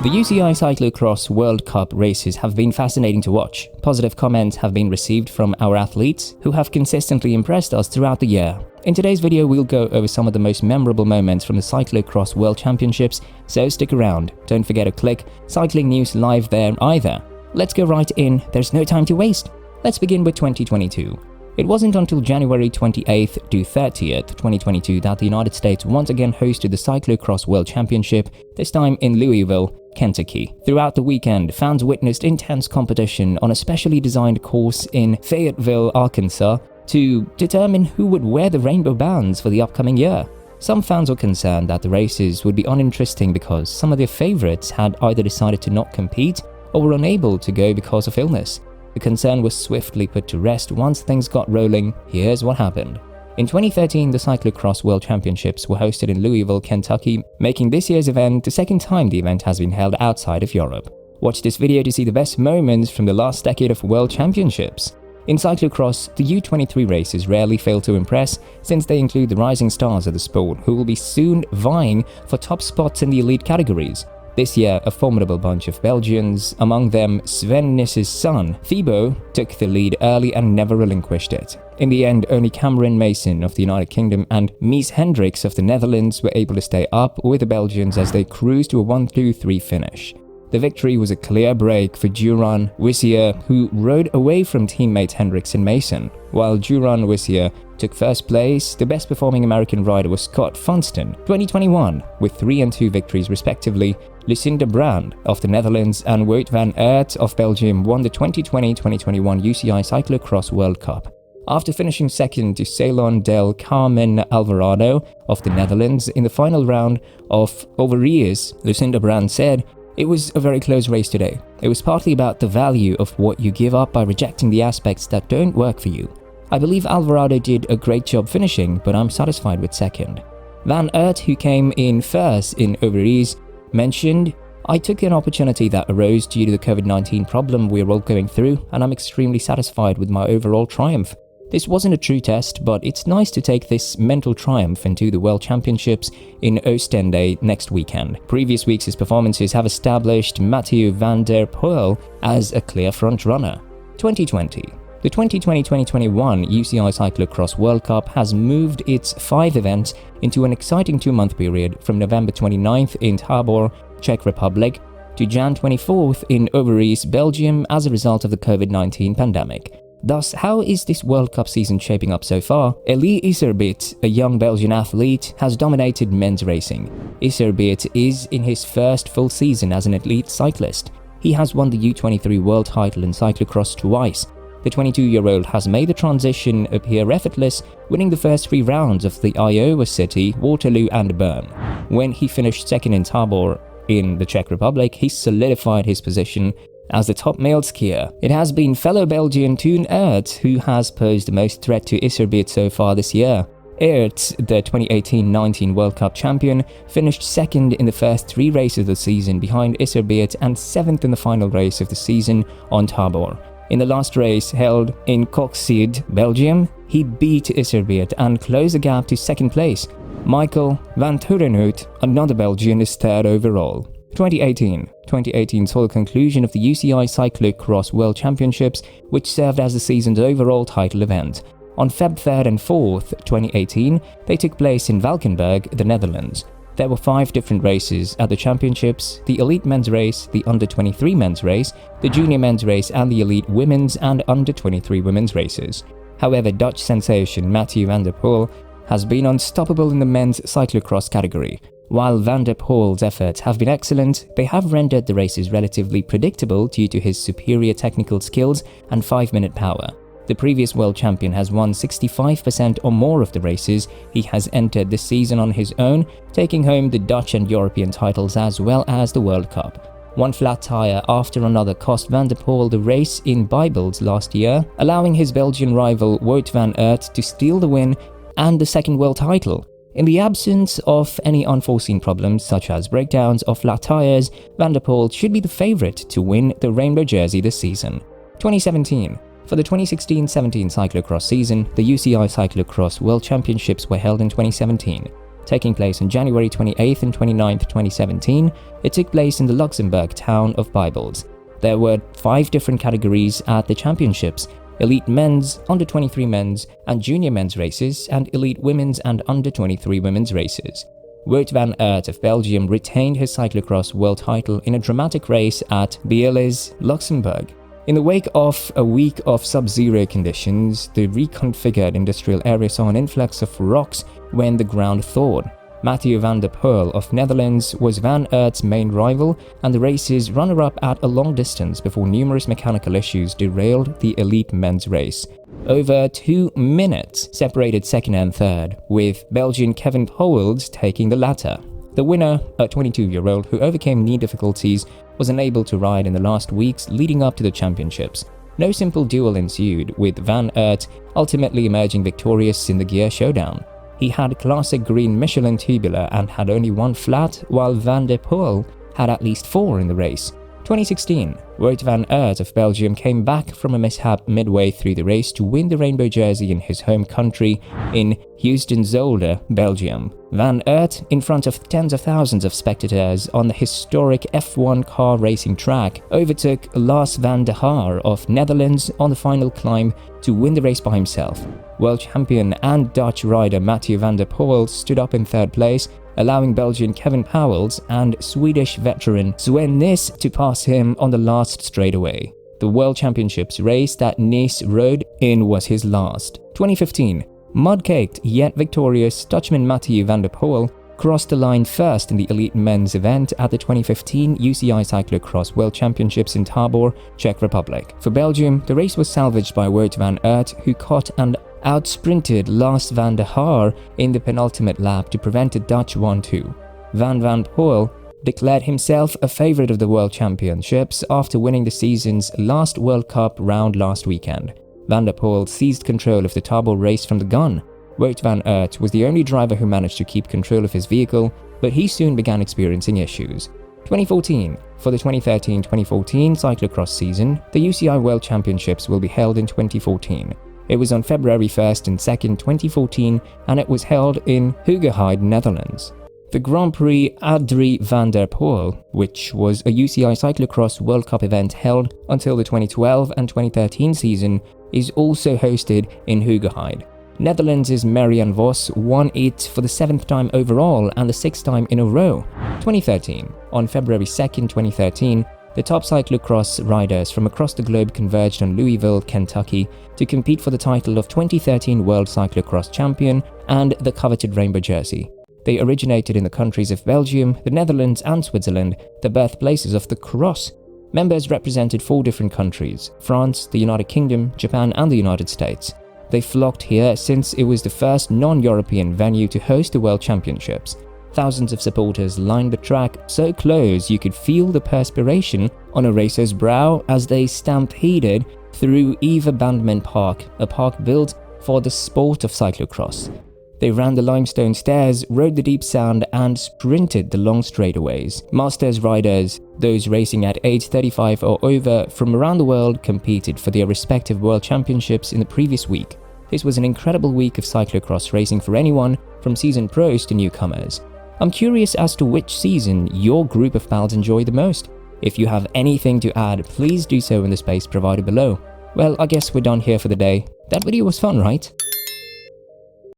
The UCI Cyclo-cross World Cup races have been fascinating to watch. Positive comments have been received from our athletes, who have consistently impressed us throughout the year. In today's video, we'll go over some of the most memorable moments from the Cyclocross World Championships, so stick around. Don't forget to click Cycling News Live there either. Let's go right in, there's no time to waste. Let's begin with 2022. It wasn't until January 28th to 30th, 2022 that the United States once again hosted the Cyclocross World Championship, this time in Louisville, Kentucky. Throughout the weekend, fans witnessed intense competition on a specially designed course in Fayetteville, Arkansas, to determine who would wear the rainbow bands for the upcoming year. Some fans were concerned that the races would be uninteresting because some of their favorites had either decided to not compete or were unable to go because of illness. The concern was swiftly put to rest once things got rolling. Here's what happened. In 2013, the Cyclocross World Championships were hosted in Louisville, Kentucky, making this year's event the second time the event has been held outside of Europe. Watch this video to see the best moments from the last decade of World Championships. In cyclocross, the U23 races rarely fail to impress, since they include the rising stars of the sport who will be soon vying for top spots in the elite categories. This year, a formidable bunch of Belgians, among them Sven Nisse's son, Thibaut, took the lead early and never relinquished it. In the end, only Cameron Mason of the United Kingdom and Mies Hendricks of the Netherlands were able to stay up with the Belgians as they cruised to a 1-2-3 finish. The victory was a clear break for Duran Wissier, who rode away from teammates Hendricks and Mason. While Duran Wissier took first place, the best performing American rider was Scott Funston, 2021, with 3 and 2 victories respectively. Lucinda Brand of the Netherlands and Wout van Aert of Belgium won the 2020-2021 UCI Cyclo-cross World Cup. After finishing second to Ceylon del Carmen Alvarado of the Netherlands in the final round of Overijse, Lucinda Brand said, "It was a very close race today. It was partly about the value of what you give up by rejecting the aspects that don't work for you. I believe Alvarado did a great job finishing, but I'm satisfied with second." Van Aert, who came in first in Overijse, mentioned, "I took an opportunity that arose due to the COVID-19 problem we're all going through, and I'm extremely satisfied with my overall triumph. This wasn't a true test, but it's nice to take this mental triumph into the World Championships in Oostende next weekend." Previous weeks' performances have established Mathieu van der Poel as a clear front-runner. 2020. The 2020-2021 UCI Cyclo-cross World Cup has moved its 5 events into an exciting 2-month period from November 29th in Tabor, Czech Republic, to Jan 24th in Overijse, Belgium, as a result of the COVID-19 pandemic. Thus, how is this World Cup season shaping up so far? Elie Iserbyt, a young Belgian athlete, has dominated men's racing. Iserbyt is in his first full season as an elite cyclist. He has won the U23 world title in cyclocross twice. The 22-year-old has made the transition appear effortless, winning the first 3 rounds of the Iowa City, Waterloo and Bern. When he finished second in Tabor in the Czech Republic, he solidified his position as the top male skier. It has been fellow Belgian Toon Aert who has posed the most threat to Iserbyt so far this year. Aert, the 2018-19 World Cup champion, finished second in the first 3 races of the season behind Iserbyt and 7th in the final race of the season on Tabor. In the last race held in Coxide, Belgium, he beat Iserbyt and closed the gap to second place. Michael van Turenhout, another Belgian, is third overall. 2018 saw the conclusion of the UCI Cyclo-cross World Championships, which served as the season's overall title event. On Feb 3rd and 4th, 2018, they took place in Valkenburg, the Netherlands. There were 5 different races at the championships: the elite men's race, the under-23 men's race, the junior men's race, and the elite women's and under-23 women's races. However, Dutch sensation Mathieu van der Poel has been unstoppable in the men's cyclocross category. While van der Poel's efforts have been excellent, they have rendered the races relatively predictable due to his superior technical skills and 5-minute power. The previous world champion has won 65% or more of the races he has entered this season on his own, taking home the Dutch and European titles as well as the World Cup. One flat tire after another cost van der Poel the race in Bijbels last year, allowing his Belgian rival Wout van Aert to steal the win and the second world title. In the absence of any unforeseen problems such as breakdowns or flat tires, van der Poel should be the favorite to win the rainbow jersey this season. 2017. For the 2016-17 cyclocross season, the UCI Cyclo-cross World Championships were held in 2017. taking place on January 28th and 29th, 2017. It took place in the Luxembourg town of Bibles. There were 5 different categories at the championships: elite men's, under-23 men's, and junior men's races, and elite women's and under-23 women's races. Wout van Aert of Belgium retained his cyclocross world title in a dramatic race at Bieles, Luxembourg. In the wake of a week of sub-zero conditions, the reconfigured industrial area saw an influx of rocks when the ground thawed. Mathieu van der Poel of Netherlands was Van Aert's main rival and the race's runner-up at a long distance before numerous mechanical issues derailed the elite men's race. Over 2 minutes separated second and third, with Belgian Kevin Powels taking the latter. The winner, a 22-year-old who overcame knee difficulties, was unable to ride in the last weeks leading up to the championships. No simple duel ensued, with Van Aert ultimately emerging victorious in the gear showdown. He had classic green Michelin tubular and had only 1 flat, while Van der Poel had at least 4 in the race. 2016, Wout van Aert of Belgium came back from a mishap midway through the race to win the rainbow jersey in his home country in Heusden-Zolder, Belgium. Van Aert, in front of tens of thousands of spectators on the historic F1 car racing track, overtook Lars van der Haar of Netherlands on the final climb to win the race by himself. World champion and Dutch rider Mathieu van der Poel stood up in 3rd place, allowing Belgian Kevin Powels and Swedish veteran Sven Nys to pass him on the last straightaway. The World Championships race that Nys rode in was his last. 2015, mud-caked yet victorious Dutchman Mathieu van der Poel crossed the line first in the elite men's event at the 2015 UCI Cyclo-cross World Championships in Tabor, Czech Republic. For Belgium, the race was salvaged by Wout van Aert, who caught and outsprinted Lars van der Haar in the penultimate lap to prevent a Dutch 1-2. Van Poel declared himself a favourite of the World Championships after winning the season's last World Cup round last weekend. Van der Poel seized control of the Tabor race from the gun. Wout van Aert was the only driver who managed to keep control of his vehicle, but he soon began experiencing issues. 2014. For the 2013-2014 cyclocross season, the UCI World Championships will be held in 2014. It was on February 1st and 2nd, 2014, and it was held in Hoogerheide, Netherlands. The Grand Prix Adrie van der Poel, which was a UCI Cyclo-cross World Cup event held until the 2012 and 2013 season, is also hosted in Hoogerheide. Netherlands' Marianne Vos won it for the 7th time overall and the 6th time in a row. 2013. On February 2nd, 2013, the top cyclocross riders from across the globe converged on Louisville, Kentucky to compete for the title of 2013 World Cyclocross Champion and the coveted rainbow jersey. They originated in the countries of Belgium, the Netherlands and Switzerland, the birthplaces of the cross. Members represented 4 different countries: France, the United Kingdom, Japan and the United States. They flocked here since it was the first non-European venue to host the World Championships. Thousands of supporters lined the track so close you could feel the perspiration on a racer's brow as they stampeded through Eva Bandman Park, a park built for the sport of cyclocross. They ran the limestone stairs, rode the deep sand and sprinted the long straightaways. Masters riders, those racing at age 35 or over from around the world, competed for their respective World Championships in the previous week. This was an incredible week of cyclocross racing for anyone, from seasoned pros to newcomers. I'm curious as to which season your group of pals enjoy the most. If you have anything to add, please do so in the space provided below. Well, I guess we're done here for the day. That video was fun, right?